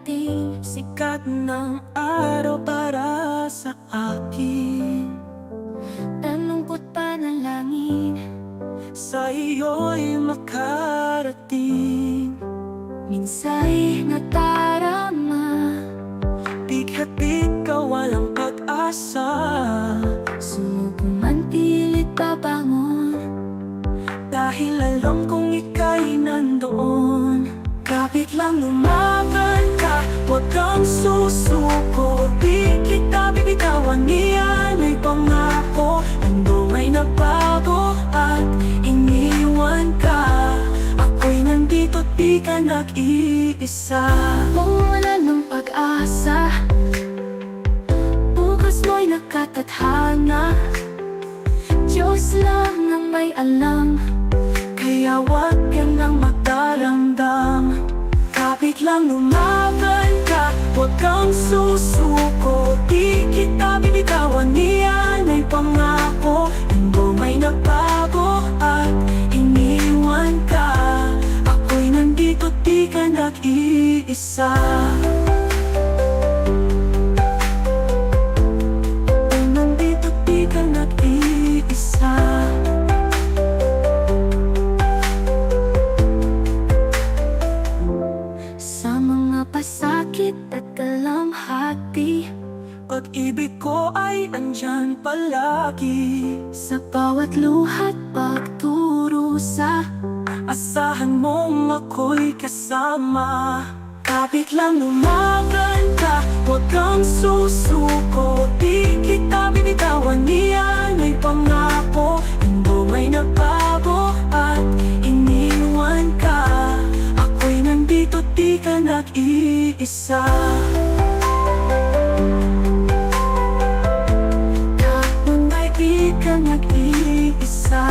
darating, sikat ng araw para sa akin. Nalungkot panalangin, sa iyo'y makarating. Minsa'y natarama, bigha't ikaw walang pag-asa. Sumuko man pilit babangon, dahil alam kong ika'y nandoon. Kapit lang lumaban ka, huwag kang susuko. Di kita bibitawan, iyan ay pangako. Mundo may nagbago at iniwan ka. Ako'y nandito, di ka nag-iisa. Mawala ng pag-asa, bukas mo'y nakatadhana. Diyos lang ang may alam, kaya huwag ka nang magdaramdam. Kapit lang lumaban ka, huwag kang susuko. Di kita bibitawan, iyan ay pangako. Mundo may nagbago at iniwan ka. Ako'y nandito, di ka nag-iisa. Nandito, di ka nag-iisa. Pasakit at kalamhati, pag-ibig ko ay andyan palagi. Sa bawat luha't pagturusa, asahan mong ako'y kasama. Kapit lang lumaban ka, huwag kang susuko. Di kita bibitawan, iyan ay pangako. Mundo may nagbago at iniwan ka. Ako'y nandito, di ka nag-iisa. Kapag ay di ka nag-iisa.